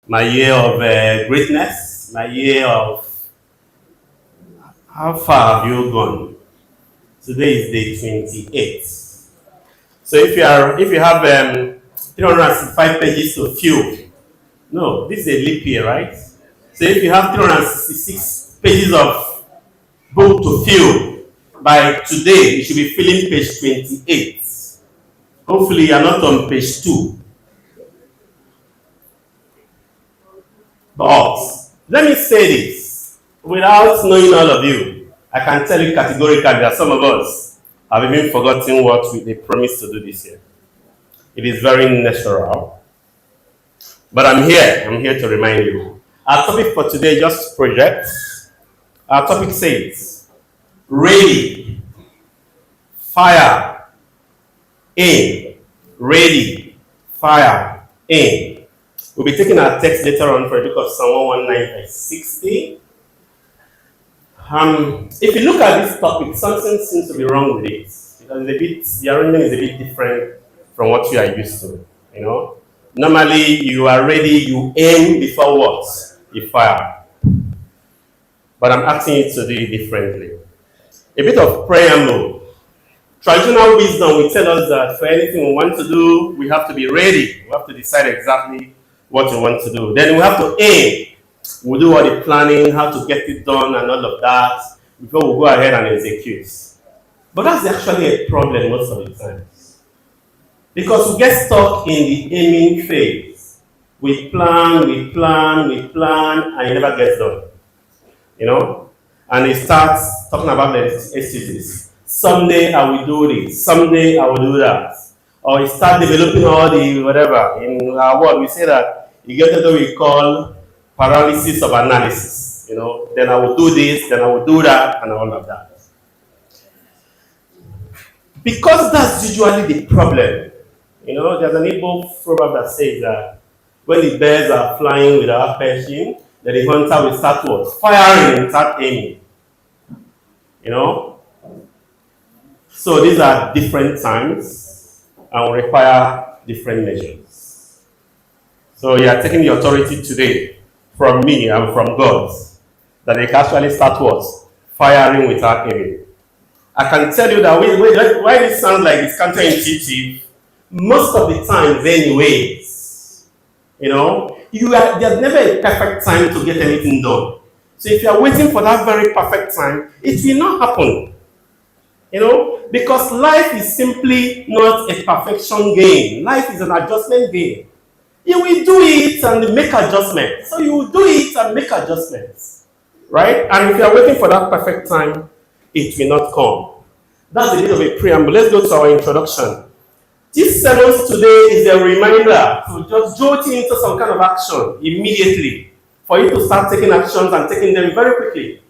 my year of greatness, my year of how far have you gone? Today is day 28. So if you have 365 pages to fill, no, this is a leap year, right? So if you have 366 pages of book to fill, by today you should be filling page 28. Hopefully you're not on page 2. But let me say this, without knowing all of you, I can tell you categorically that some of us have even forgotten what they promised to do this year. It is very natural. But I'm here to remind you. Our topic for today, just projects. Our topic says, ready, fire, aim. Ready, fire, aim. We'll be taking our text later on for the book of Psalm 119, verse 60. If you look at this topic, something seems to be wrong with it. Because the arrangement is a bit different from what you are used to. Normally you are ready, you aim before what? You fire. But I'm asking you to do it differently. A bit of preamble. Traditional wisdom will tell us that for anything we want to do, we have to be ready. We have to decide exactly what we want to do. Then we have to aim. We'll do all the planning, how to get it done and all of that before we go ahead and execute. But that's actually a problem most of the time. Because we get stuck in the aiming phase. We plan, and it never gets done. And it starts talking about the excuses. Someday I will do this, someday I will do that. Or you start developing all the whatever. In our world, we say that you get what we call paralysis of analysis. Then I will do this, then I will do that, and all of that. Because that's usually the problem. There's an Igbo proverb that says that when the birds are flying without perching, then the hunter will start what? Firing and start aiming. So these are different times and will require different measures. So you are taking the authority today from me and from God that they can actually start what? Firing without aiming. I can tell you that why this sounds like it's counterintuitive, most of the times anyways, there's never a perfect time to get anything done. So if you are waiting for that very perfect time, it will not happen. Because life is simply not a perfection game. Life is an adjustment game. You will do it and make adjustments. So you will do it and make adjustments. Right? And if you are waiting for that perfect time, it will not come. That's a bit of a preamble. Let's go to our introduction. This sermon today is a reminder to just jolt into some kind of action immediately. For you to start taking actions and taking them very quickly.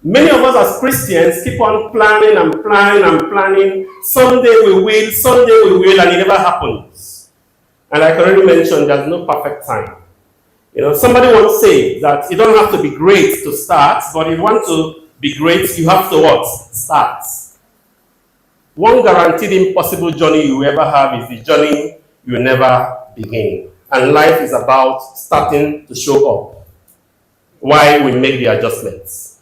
Many of us as Christians keep on planning and planning. Someday we will, and it never happens. And like I already mentioned, there's no perfect time. Somebody once said that you don't have to be great to start, but if you want to be great, you have to what? Start. One guaranteed impossible journey you ever have is the journey you never begin. And life is about starting to show up while we make the adjustments.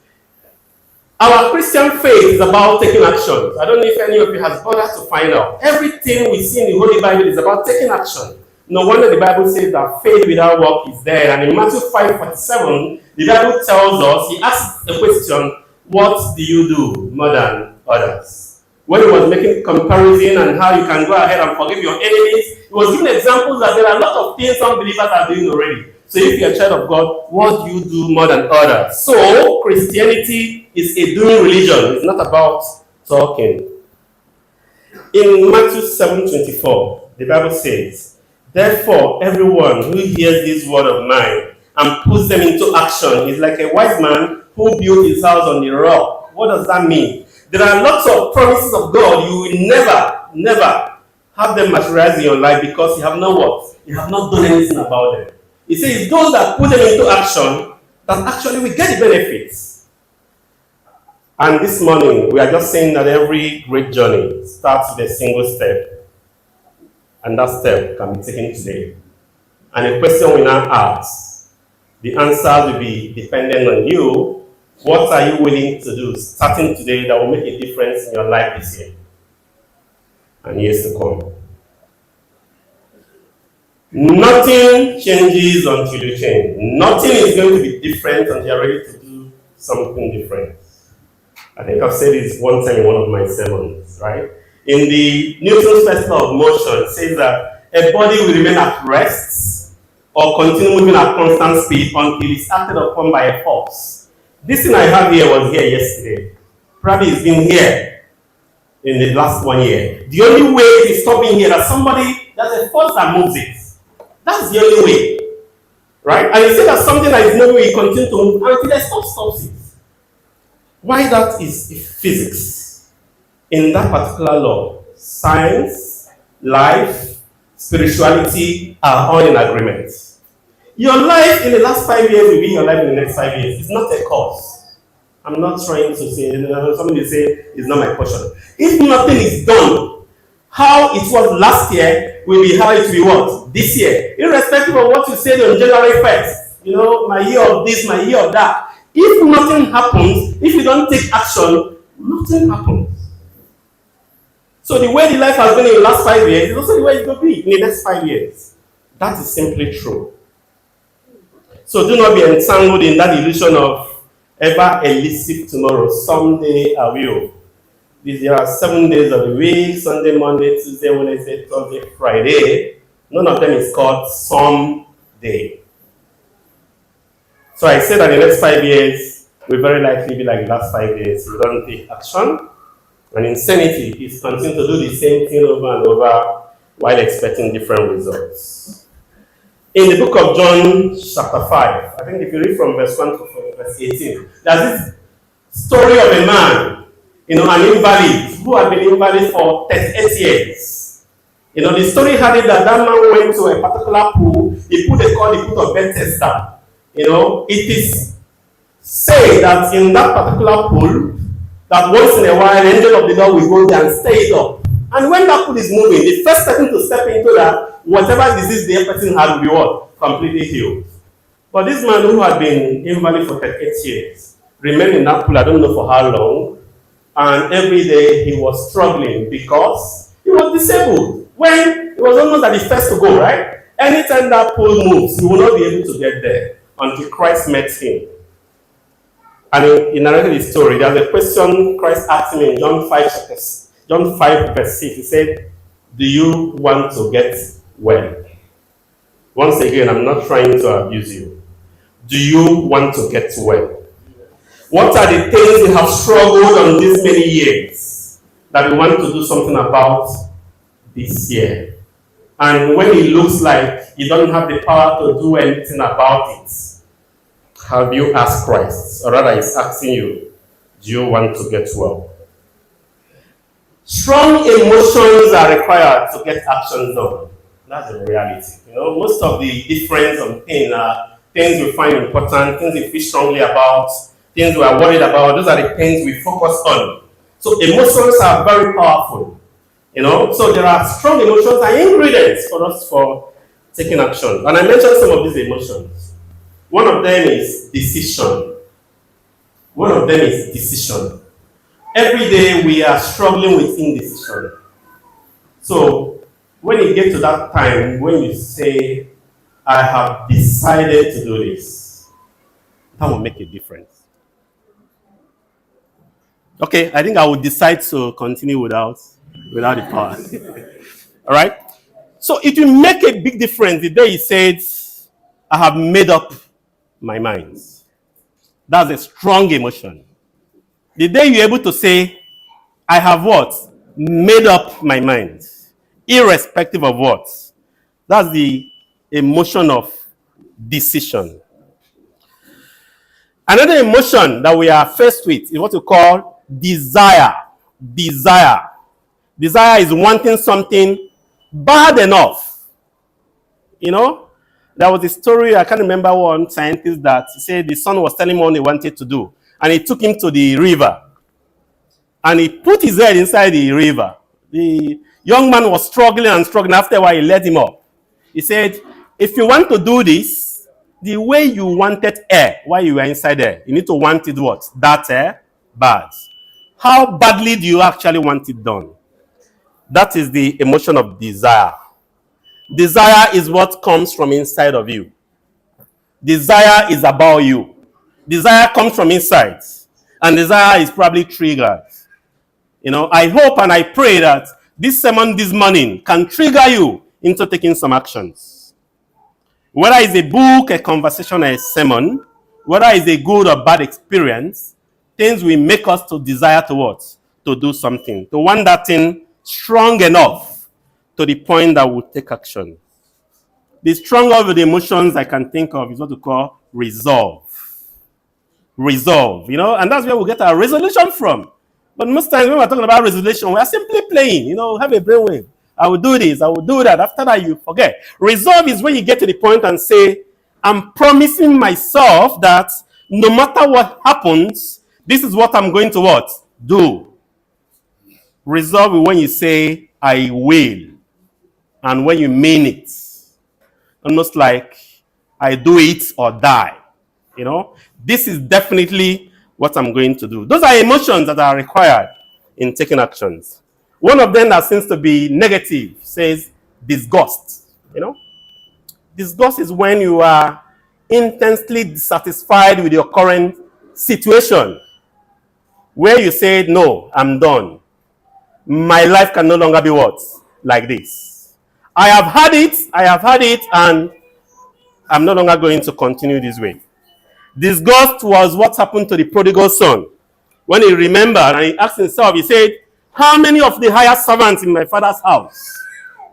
Our Christian faith is about taking actions. I don't know if any of you has bothered to find out. Everything we see in the Holy Bible is about taking action. No wonder the Bible says that faith without work is dead. And in Matthew 5:47, the Bible tells us, he asks a question, what do you do more than others? When he was making comparison and how you can go ahead and forgive your enemies, he was giving examples that there are a lot of things some believers are doing already. So if you're a child of God, what do you do more than others? So Christianity is a doing religion. It's not about talking. In Matthew 7:24, the Bible says, therefore, everyone who hears this word of mine and puts them into action is like a wise man who built his house on the rock. What does that mean? There are lots of promises of God. You will never have them materialize in your life because you have not what? You have not done anything about them. He says those that put them into action that actually will get the benefits. And this morning, we are just saying that every great journey starts with a single step. And that step can be taken today. And a question will now ask. The answer will be dependent on you. What are you willing to do starting today that will make a difference in your life this year and years to come? Nothing changes until you change. Nothing is going to be different until you're ready to do something different. I think I've said this one time in one of my sermons, right? In the Newton's first law of motion, it says that a body will remain at rest or continue moving at constant speed until it's acted upon by a force. This thing I have here was here yesterday. Probably it's been here in the last 1 year. The only way it is stopping here that there's a force that moves it. That's the only way. Right? And he said that something that is no way you continue to move until the stop stops it. Why that is physics. In that particular law, science, life, spirituality are all in agreement. Your life in the last 5 years will be your life in the next 5 years. It's not a course. I'm not trying to say, somebody say it's not my portion. If nothing is done, how it was last year will be how it will be what? This year. Irrespective of what you said on January 1st. My year of this, my year of that. If nothing happens, if you don't take action, nothing happens. So the way the life has been in the last 5 years is also the way it will be in the next 5 years. That is simply true. So do not be entangled in that illusion of ever elusive tomorrow. Someday I will. There are 7 days of the week: Sunday, Monday, Tuesday, Wednesday, Thursday, Friday. None of them is called someday. So I say that the next 5 years will very likely be like the last 5 years. You don't take action. And insanity is continuing to do the same thing over and over while expecting different results. In the book of John, chapter 5, I think if you read from verse 1 to verse 18, there's this story of a man, an invalid, who had been invalid for 38 years. The story had it that man went to a particular pool. He put a call, he put a Bethesda. It is said that in that particular pool, that once in a while, an angel of the Lord will go there and stir it up. And when that pool is moving, the first person to step into that, whatever disease the person had will be what? Completely healed. But this man who had been invalid for 38 years remained in that pool, I don't know for how long, and every day he was struggling because he was disabled. When it was almost at the first to go, right? Anytime that pool moves, he will not be able to get there until Christ met him. And he narrated his story. There's a question Christ asked him in John 5 verse 6. He said, do you want to get well? Once again, I'm not trying to abuse you. Do you want to get well? What are the things you have struggled on these many years that you want to do something about this year? And when it looks like you don't have the power to do anything about it, have you asked Christ? Or rather, he's asking you, do you want to get well? Strong emotions are required to get actions done. That's the reality. Most of the difference on things are things we find important, things we feel strongly about, things we are worried about. Those are the things we focus on. So emotions are very powerful. So there are strong emotions and ingredients for us for taking action. And I mentioned some of these emotions. One of them is decision. Every day we are struggling with indecision. So when you get to that time when you say, I have decided to do this, that will make a difference. Okay, I think I will decide to continue without the power. All right? So it will make a big difference the day he says, I have made up my mind. That's a strong emotion. The day you're able to say, I have what? Made up my mind. Irrespective of what? That's the emotion of decision. Another emotion that we are faced with is what we call desire. Desire is wanting something bad enough. There was a story, I can't remember one scientist that said the son was telling him what he wanted to do. And he took him to the river. And he put his head inside the river. The young man was struggling. After a while, he let him up. He said, If you want to do this, the way you wanted air while you were inside there, you need to want it what? That air, bad. How badly do you actually want it done? That is the emotion of desire. Desire is what comes from inside of you. Desire is about you. Desire comes from inside. And desire is probably triggered. I hope and I pray that this sermon this morning can trigger you into taking some actions. Whether it's a book, a conversation, or a sermon, whether it's a good or bad experience, things will make us to desire to what? To do something. To want that thing strong enough to the point that we'll take action. The stronger of the emotions I can think of is what we call resolve. Resolve, and that's where we get our resolution from. But most times when we're talking about resolution, we are simply playing, have a brainwave. I will do this, I will do that. After that, you forget. Resolve is when you get to the point and say, I'm promising myself that no matter what happens, this is what I'm going to what? Do. Resolve is when you say, I will. And when you mean it. Almost like, I do it or die. This is definitely what I'm going to do. Those are emotions that are required in taking actions. One of them that seems to be negative says disgust. Disgust is when you are intensely dissatisfied with your current situation, where you say, no, I'm done. My life can no longer be what? Like this. I have had it, and I'm no longer going to continue this way. Disgust was what happened to the prodigal son. When he remembered and he asked himself, he said, how many of the higher servants in my father's house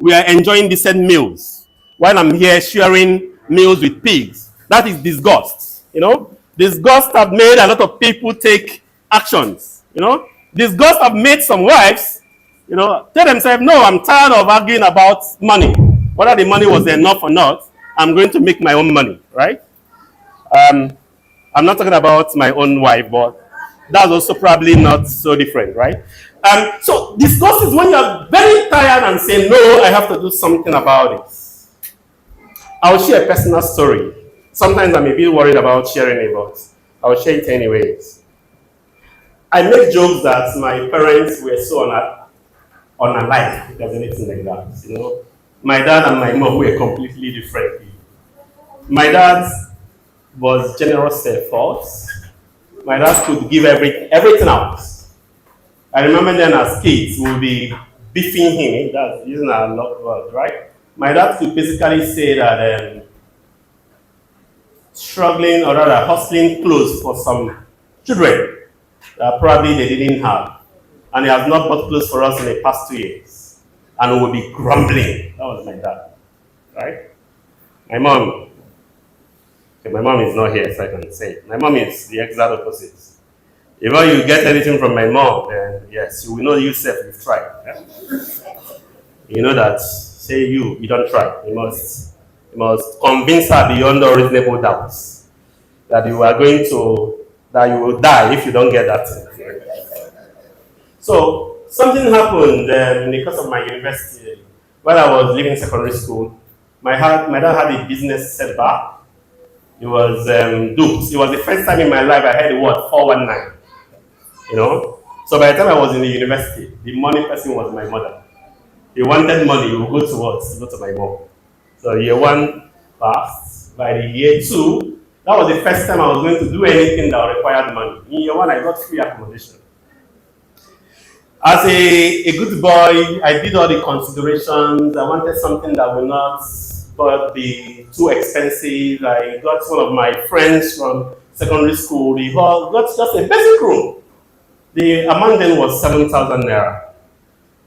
were enjoying decent meals while I'm here sharing meals with pigs? That is disgust. Disgust have made a lot of people take actions. Disgust have made some wives, tell themselves, no, I'm tired of arguing about money. Whether the money was enough or not, I'm going to make my own money, right? I'm not talking about my own wife, but that's also probably not so different, right? So disgust is when you're very tired and say, no, I have to do something about it. I'll share a personal story. Sometimes I'm a bit worried about sharing it, but I'll share it anyways. I make jokes that my parents were so unalike, if there's anything like that. My dad and my mom were completely different. My dad was generous self-thought. My dad could give everything out. I remember then as kids, we would be beefing him. That's using a lot of words, right? My dad could basically say that struggling or rather hustling clothes for some children that probably they didn't have. And he has not bought clothes for us in the past 2 years. And we will be grumbling. That was my dad, right? My mom is not here, so I can say it. My mom is the exact opposite. If you get anything from my mom, then yes, you will know yourself, you've tried. Yeah? You know that, say you don't try. You must convince her beyond all reasonable doubts that you will die if you don't get that thing. So, something happened in the course of my university. While I was leaving secondary school, my dad had a business setback. It was duped. It was the first time in my life I heard the word 419. So by the time I was in the university, the money person was my mother. He wanted money, he would go to my mom. So year one passed. By the year two, that was the first time I was going to do anything that required money. In year one, I got free accommodation. As a good boy, I did all the considerations. I wanted something that would not be too expensive. I got one of my friends from secondary school. We got just a basic room. The amount then was 7,000 naira.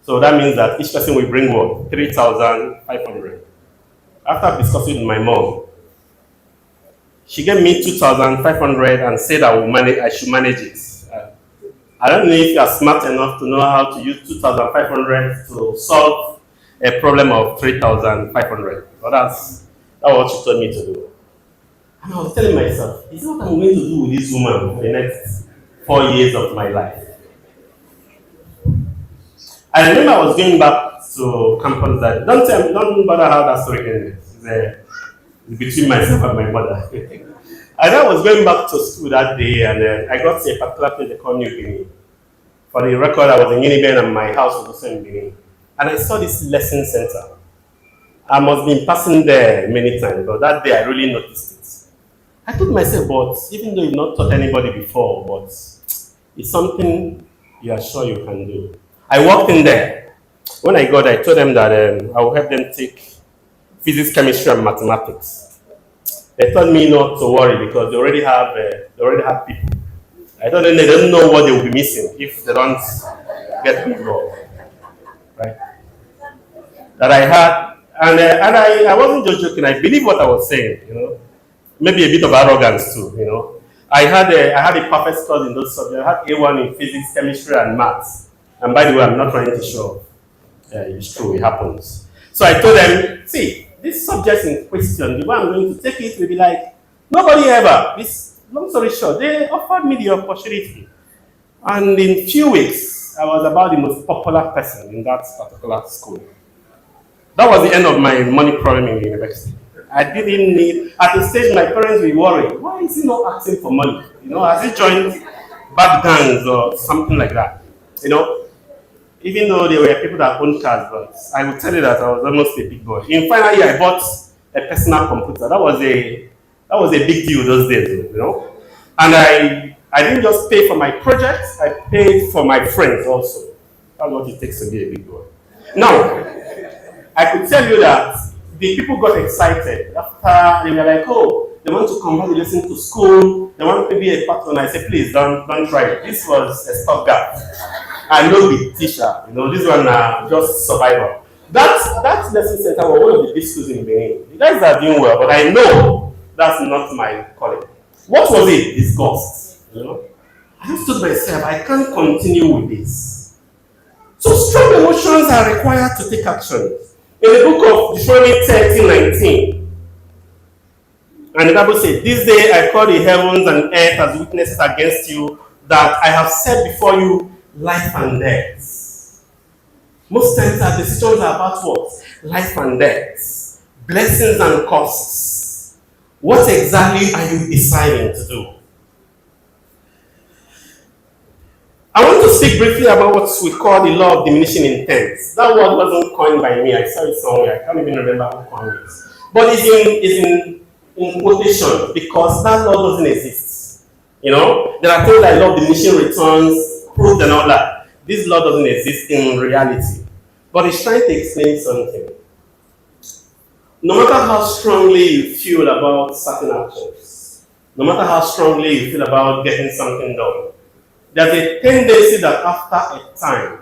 So that means that each person will bring what? 3,500. After discussing with my mom, she gave me 2,500 and said I should manage it. I don't know if you are smart enough to know how to use 2,500 to solve a problem of 3,500. But that's what she told me to do. And I was telling myself, is what I'm going to do with this woman for the next 4 years of my life. I remember I was going back to campus that don't bother how that story ended. between myself and my mother. And I was going back to school that day, and I got to a particular place they call New Benin. For the record, I was in Uniben and my house was also in Benin. And I saw this lesson center. I must have been passing there many times, but that day I really noticed it. I told myself, but even though you've not taught anybody before, but it's something you are sure you can do. I walked in there. When I got there, I told them that I will help them take physics, chemistry, and mathematics. They told me not to worry because they already have people. I told them they don't know what they will be missing if they don't get involved, right? That I had, and I wasn't just joking. I believe what I was saying, maybe a bit of arrogance too. I had a perfect score in those subjects. I had A1 in physics, chemistry, and maths. And by the way, I'm not trying to show. It's true, it happens. So I told them, see, this subject in question, the way I'm going to take it will be like nobody ever. Long story short, they offered me the opportunity. And in few weeks, I was about the most popular person in that particular school. That was the end of my money problem in the university. I didn't need, at the stage my parents were worried, why is he not asking for money? Has he joined bad gangs or something like that? Even though there were people that owned cars, but I would tell you that I was almost a big boy. In final year, I bought a personal computer. That was a big deal those days, And I didn't just pay for my projects, I paid for my friends also. That's what it takes to be a big boy. Now, I could tell you that the people got excited after they were like, oh, they want to convert the lesson to school, they want to be a partner. I said, please don't try it. This was a stopgap. I know the teacher, this one just survival. That lesson center was one of the big schools in Benin. The guys are doing well, but I know that's not my calling. What was it? Disgust. I just told myself, I can't continue with this. So strong emotions are required to take action. In the book of Deuteronomy 30:19, and the Bible said, this day I call the heavens and earth as witnesses against you, that I have set before you life and death. Most times our decisions are about what? Life and death. Blessings and curses. What exactly are you deciding to do? I want to speak briefly about what we call the law of diminishing intents. That word wasn't coined by me. I saw it somewhere. I can't even remember who coined it. But it's in quotation because that law doesn't exist. There are things like law of diminishing returns, proof and all that. This law doesn't exist in reality. But it's trying to explain something. No matter how strongly you feel about certain actions, no matter how strongly you feel about getting something done, there's a tendency that after a time,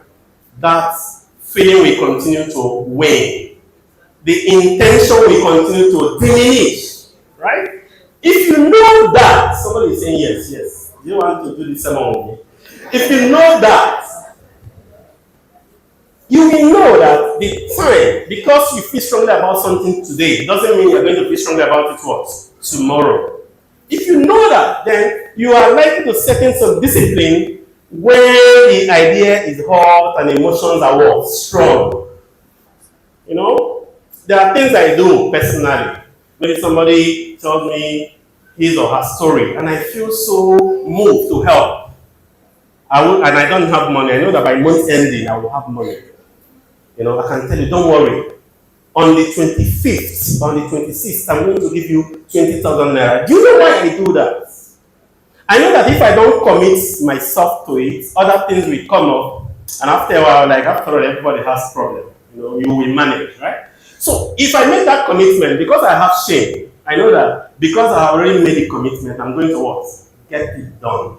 that feeling will continue to wane. The intention will continue to diminish. Right? If you know that, somebody is saying yes. Do you want to do this among me? If you know that, you will know that the time, because you feel strongly about something today, doesn't mean you're going to feel strongly about it what? Tomorrow. If you know that, then you are likely to set some discipline where the idea is hot and emotions are what? Strong. There are things I do personally. Maybe somebody tells me his or her story, and I feel so moved to help. And I don't have money. I know that by month ending, I will have money. I can tell you, don't worry. On the 25th, on the 26th, I'm going to give you 20,000 naira. Do you know why I do that? I know that if I don't commit myself to it, other things will come up. And after a while, after all, everybody has problem. You will manage, right? So if I make that commitment, because I have shame, I know that because I have already made the commitment, I'm going to what? Get it done.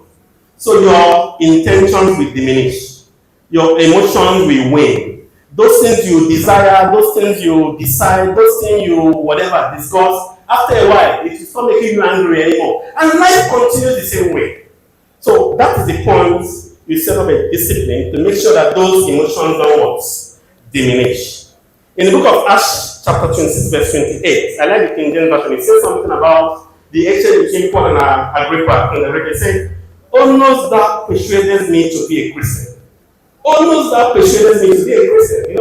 So your intentions will diminish. Your emotions will wane. Those things you desire, those things you decide, those things you whatever discuss, after a while, it will stop making you angry anymore. And life continues the same way. So that is the point. You set up a discipline to make sure that those emotions don't what? Diminish. In the book of Acts, chapter 26, verse 28, I like the King James Version. It says something about the exchange between Paul and Agrippa. And Agrippa said, almost that persuaded me to be a Christian. Almost that persuaded me to be a Christian.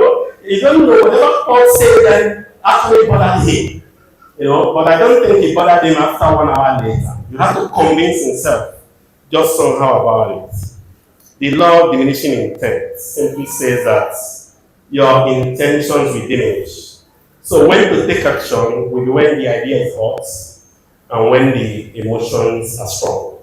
You don't know, whatever Paul said then actually bothered him. But I don't think he bothered him after 1 hour later. You have to convince himself just somehow about it. The law of diminishing intent simply says that your intentions will diminish. So when to take action will be when the idea is hot and when the emotions are strong.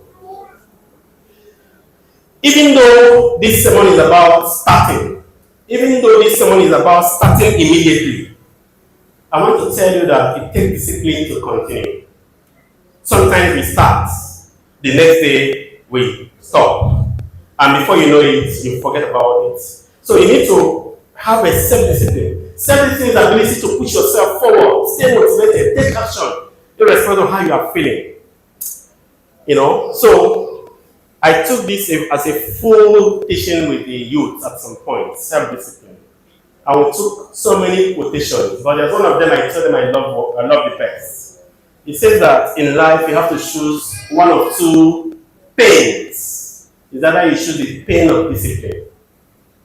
Even though this sermon is about starting immediately, I want to tell you that it takes discipline to continue. Sometimes we start, the next day we stop, and before you know it, you forget about it. So you need to have a self-discipline. Self-discipline is the ability to push yourself forward, stay motivated, take action, irrespective of how you are feeling. So I took this as a full teaching with the youth at some point, self-discipline. I took so many quotations, but there's one of them I tell them I love the best. It says that in life you have to choose one of two pains. Is that you choose the pain of discipline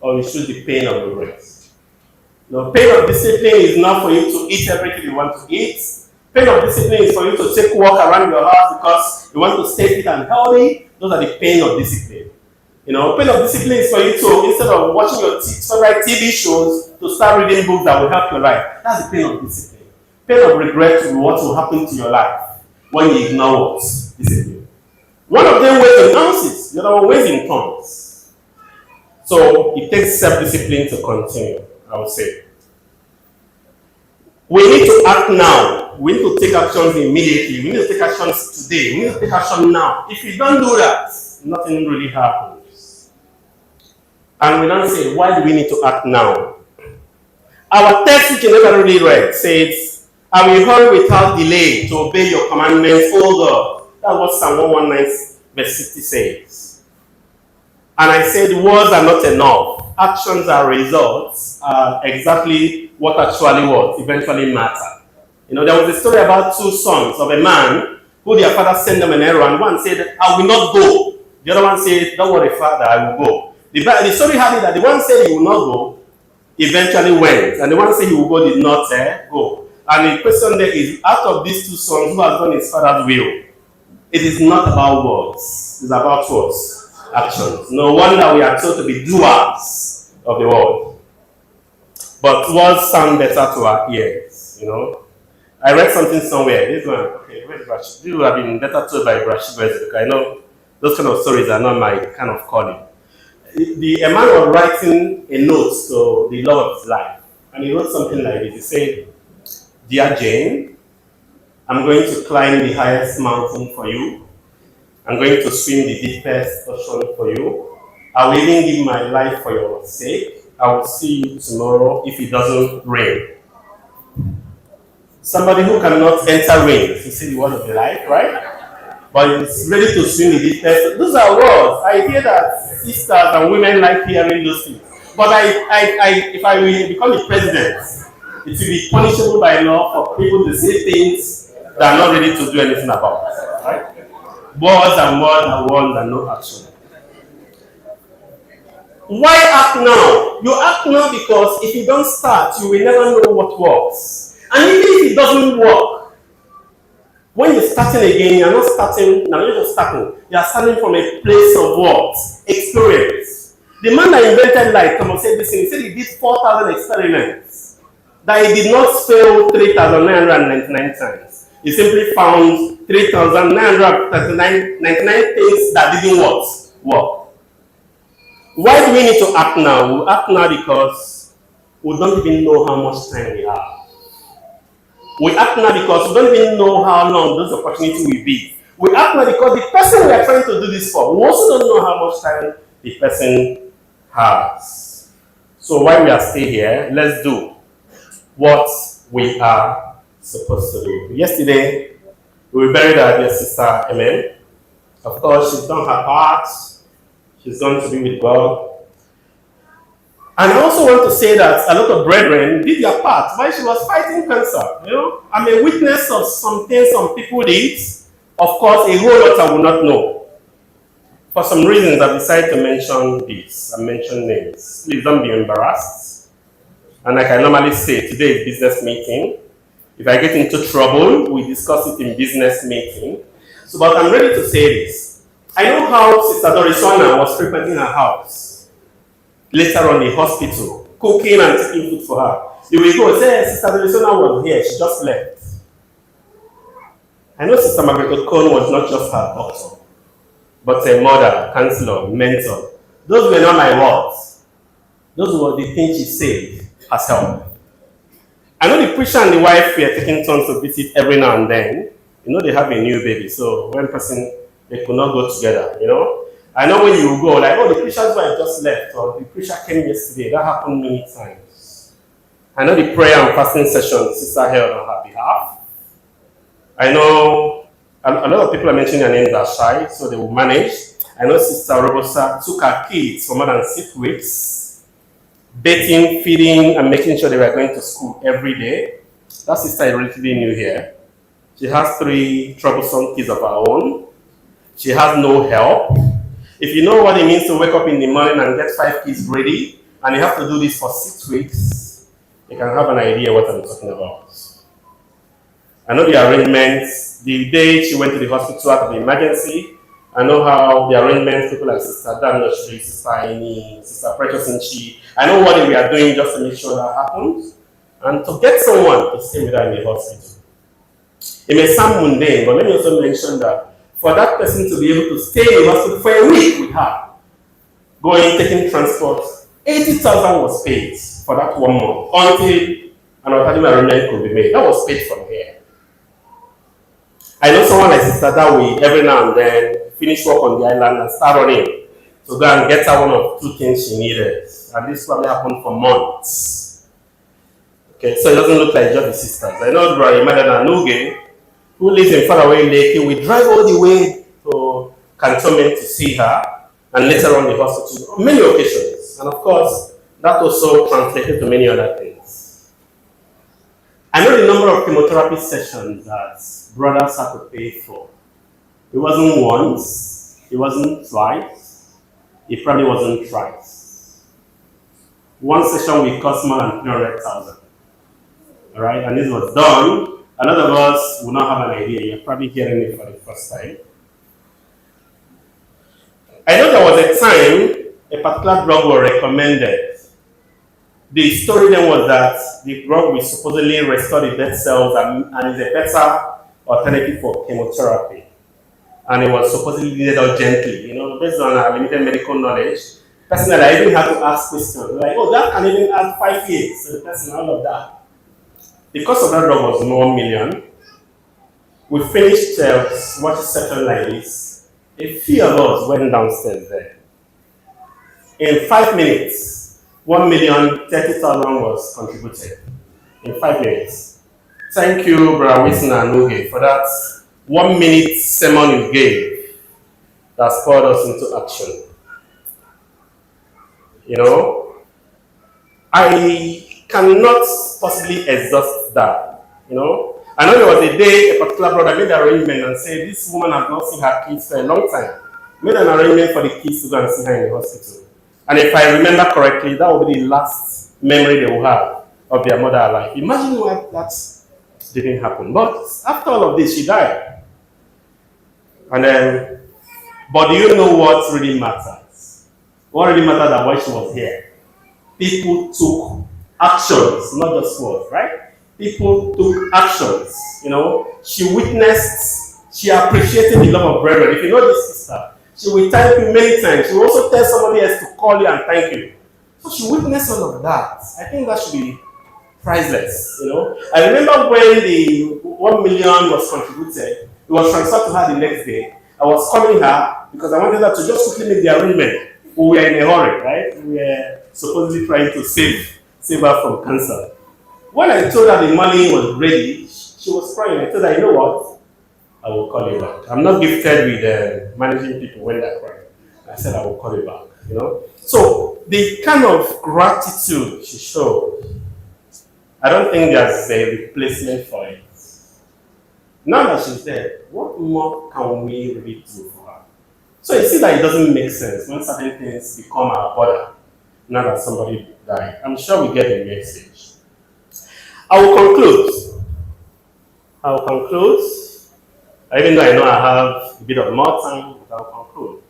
or you choose the pain of regret? The pain of discipline is not for you to eat everything you want to eat. Pain of discipline is for you to take walk around your house because you want to stay fit and healthy. Those are the pain of discipline. Pain of discipline is for you to, instead of watching your favorite TV shows, to start reading books that will help your life. That's the pain of discipline. Pain of regret will be what will happen to your life when you ignore what? Discipline. One of them weighs in ounces, the other one weighs in tons. So it takes self-discipline to continue, I would say. We need to act now. We need to take actions immediately. We need to take actions today. We need to take action now. If you don't do that, nothing really happens. And we don't say, why do we need to act now? Our text, which you never really read, says, I will hurry without delay to obey your commandments, O God. That's what Psalm 119, verse 60 says. And I said, words are not enough. Actions and results are exactly what actually what eventually matter. There was a story about two sons of a man who their father sent them an errand. One said, I will not go. The other one said, don't worry, father, I will go. The story had it that the one said he will not go, eventually went. And the one said he will go did not go. And the question there is, out of these two sons, who has done his father's will? It is not about words. It's about what? Actions. No wonder we are told to be doers of the word. But words sound better to our ears, I read something somewhere. This one, okay, where's Rashid? This would have been better told by Rashid because I know those kind of stories are not my kind of calling. A man was writing a note to the love of his life, and he wrote something like this. He said, Dear Jane, I'm going to climb the highest mountain for you. I'm going to swim the deepest ocean for you. I will even give my life for your sake. I will see you tomorrow if it doesn't rain. Somebody who cannot enter rain, to see the word of the life, right? But is ready to swim the deepest. Those are words. I hear that sisters and women like hearing those things. But if I will become the president, it will be punishable by law for people to say things that are not ready to do anything about. Right? Words and words and no action. Why act now? You act now because if you don't start, you will never know what works. And even if it doesn't work, when you're starting again, you're not just starting. You're starting from a place of what? Experience. The man that invented light, Thomas Edison, he said he did 4,000 experiments. That he did not fail 3,999 times. He simply found 3,999 things that didn't work. Why do we need to act now? We act now because we don't even know how much time we have. We act now because we don't even know how long those opportunities will be. We act now because the person we are trying to do this for, we also don't know how much time the person has. So while we are still here, let's do what we are supposed to do. Yesterday, we buried our dear sister, Amen. Of course, she's done her part. She's going to be with God. And I also want to say that a lot of brethren did their part while she was fighting cancer. I'm a witness of some things some people did. Of course, a whole lot I will not know. For some reasons, I've decided to mention this and mention names. Please don't be embarrassed. And like I normally say, today is business meeting. If I get into trouble, we discuss it in business meeting. So, but I'm ready to say this. I know how Sister Dorisona was frequenting her house. Later on, the hospital, cooking and taking food for her. You will go say, Sister Dorisona was here, she just left. I know Sister Margaret Cone was not just her doctor, but a mother, counselor, mentor. Those were not my words. Those were the things she said herself. I know the preacher and the wife were taking turns to visit every now and then. You know, they have a new baby, so one person, they could not go together, you know. I know when you go, like, oh, the preacher's wife just left, or the preacher came yesterday. That happened many times. I know the prayer and fasting session Sister held on her behalf. I know a lot of people are mentioning their names are shy, so they will manage. I know Sister Robosa took her kids for more than 6 weeks, bathing, feeding, and making sure they were going to school every day. That sister is relatively new here. She has 3 troublesome kids of her own. She has no help. If you know what it means to wake up in the morning and get 5 kids ready, and you have to do this for 6 weeks, you can have an idea what I'm talking about. I know the arrangements. The day she went to the hospital out of the emergency, I know how the arrangements, people like Sister Daniel, Sister Aini, Sister Precious Nchi, I know what we are doing just to make sure that happens, and to get someone to stay with her in the hospital. It may sound mundane, but let me also mention that for that person to be able to stay in the hospital for a week with her, going, taking transport, 80,000 was paid for that 1 month until an alternative arrangement could be made. That was paid from here. I know someone like Sister Dawi, every now and then, finish work on the island and start running to go and get her 1 or 2 things she needed. And this probably happened for months. Okay, so it doesn't look like just the sisters. I know Madana Nuge, who lives in faraway Lake, we drive all the way to Cantonment to see her, and later on the hospital on many occasions. And of course, that also translated to many other things. I know the number of chemotherapy sessions that brothers had to pay for. It wasn't once, it wasn't twice, it probably wasn't thrice. 1 session will cost more than 300,000. All right, and this was done. A lot of us will not have an idea. You're probably hearing it for the first time. I know there was a time a particular drug was recommended. The story then was that the drug will supposedly restore the dead cells and is a better alternative for chemotherapy. And it was supposedly needed urgently. You know, based on our limited medical knowledge, personally, I even had to ask questions like, oh, that can even add 5 years to the person, all of that. The cost of that drug was 1 million. We finished watching session like this. A few of us went downstairs there. In 5 minutes, 1,030,000 was contributed. In 5 minutes. Thank you, Brother Wilson and Nuge, for that 1 minute sermon you gave that spurred us into action. You know, I cannot possibly exhaust that. You know, I know there was a day a particular brother made an arrangement and said this woman has not seen her kids for a long time. Made an arrangement for the kids to go and see her in the hospital. And if I remember correctly, that will be the last memory they will have of their mother alive. Imagine why that didn't happen. But after all of this, she died. And then, but do you know what really matters? What really mattered that while she was here? People took actions, not just words, right? People took actions. You know, she witnessed, she appreciated the love of brethren. If you know this sister, she will thank you many times. She will also tell somebody else to call you and thank you. So she witnessed all of that. I think that should be priceless. You know, I remember when the 1 million was contributed, it was transferred to her the next day. I was calling her because I wanted her to just quickly make the arrangement. We were in a hurry, right? We were supposedly trying to save her from cancer. When I told her the money was ready, she was crying. I told her, you know what? I will call you back. I'm not gifted with managing people when they're crying. I said, I will call you back, you know? So the kind of gratitude she showed, I don't think there's a replacement for it. Now that she's dead, what more can we really do for her? So you see that it doesn't make sense when certain things become our burden now that somebody died. I'm sure we get the message. I will conclude. I'll conclude. Even though I know I have a bit of more time, but I'll conclude.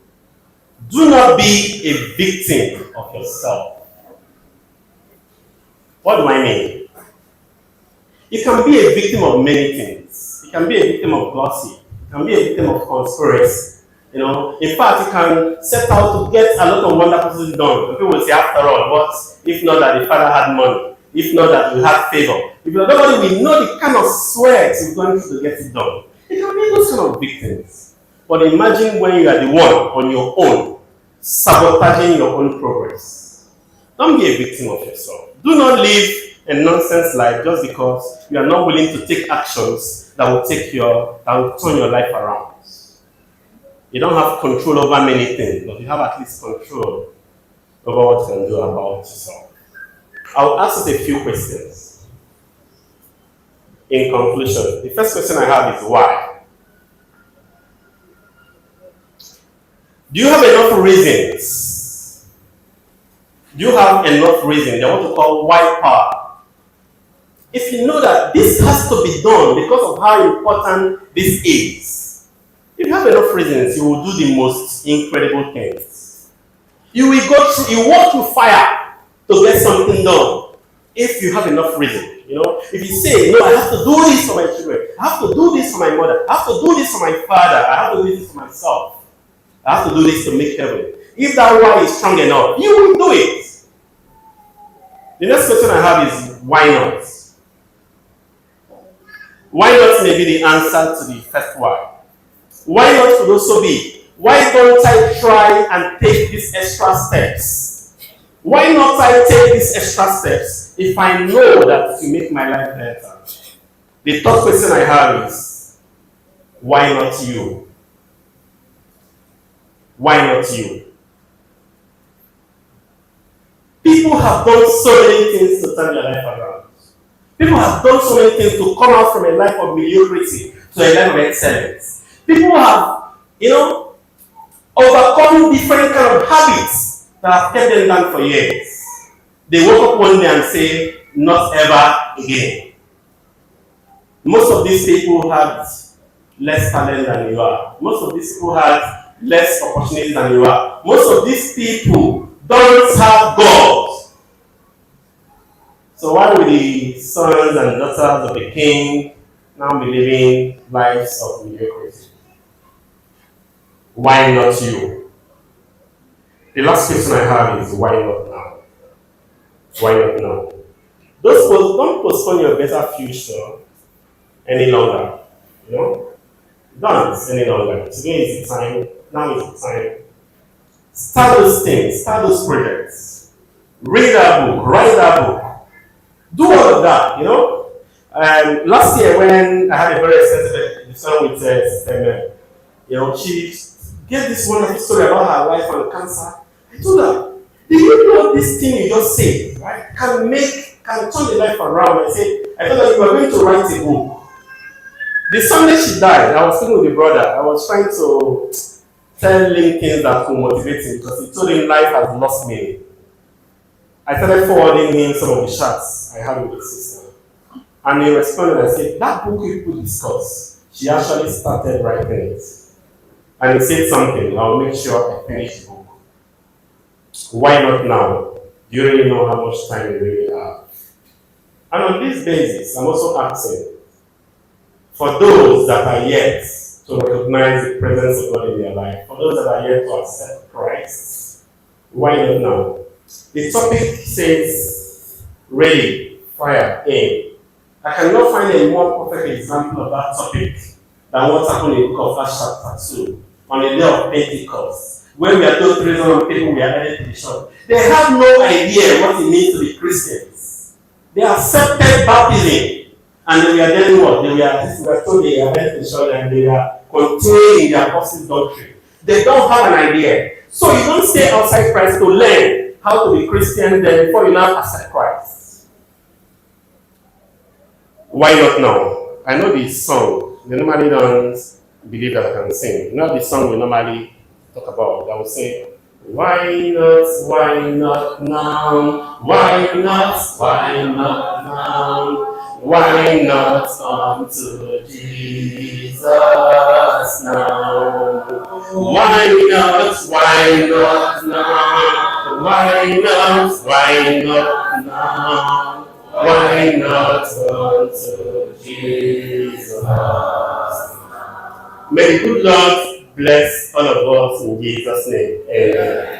Do not be a victim of yourself. What do I mean? You can be a victim of many things. You can be a victim of gossip. You can be a victim of conspiracy. In fact, you can set out to get a lot of wonderful things done. People will say, after all, what if not that the father had money? If not that we had favor? If nobody will know the kind of sweat you're going to get it done. You can be those kind of victims. But imagine when you are the one on your own, sabotaging your own progress. Don't be a victim of yourself. Do not live a nonsense life just because you are not willing to take actions that will turn your life around. You don't have control over many things, but you have at least control over what you can do about yourself. I'll ask us a few questions. In conclusion, the first question I have is why? Do you have enough reasons? Do you have enough reasons? They want to call white power. If you know that this has to be done because of how important this is, if you have enough reasons, you will do the most incredible things. You will walk through fire to get something done. If you have enough reason, if you say, no, I have to do this for my children, I have to do this for my mother, I have to do this for my father, I have to do this for myself, I have to do this to make heaven. If that why is strong enough, you will do it. The next question I have is, why not? Why not may be the answer to the first why. Why not could also be, why don't I try and take these extra steps? Why not I take these extra steps if I know that to make my life better? The third question I have is, why not you? Why not you? People have done so many things to turn their life around. People have done so many things to come out from a life of mediocrity to a life of excellence. People have, overcome different kind of habits that have kept them down for years. They woke up one day and say, not ever again. Most of these people had less talent than you are. Most of these people had less opportunities than you are. Most of these people don't have God. So why would the sons and daughters of the king now be living lives of mediocrity? Why not you? The last question I have is, why not now? Why not now? Don't postpone your better future any longer. Don't any longer. Today is the time. Now is the time. Start those things. Start those projects. Read that book. Write that book. Do all of that. Last year when I had a very extensive discussion with Sister she gave this wonderful story about her life and cancer. I told her, do you know this thing you just said, right, can turn the life around? I told her, you are going to write a book. The Sunday she died, I was sitting with the brother. I was trying to tell him things that could motivate him because he told him life has lost meaning. I started forwarding him some of the chats I had with his sister. And he responded and said, that book you could discuss, she actually started writing it. And he said something, I'll make sure I finish the book. Why not now? Do you really know how much time you really have? And on this basis, I'm also asking, for those that are yet to recognize the presence of God in their life, for those that are yet to accept Christ, why not now? The topic says, ready, fire, aim. I cannot find a more perfect example of that topic than what happened in the book of Acts chapter 2, on the day of Pentecost, when we are told 300 people were added to the church. They have no idea what it means to be Christians. They accepted baptism, and they were then what? They were told they were added to the church and they were continuing their apostle doctrine. They don't have an idea. So you don't stay outside Christ to learn how to be Christian then before you now accept Christ. Why not now? I know the song. They normally don't believe that I can sing. You know the song we normally talk about. I will say, why not now? Why not now? Why not unto Jesus now? Why not now? Why not now? Why not unto Jesus? May the good Lord bless all of us in Jesus' name. Amen.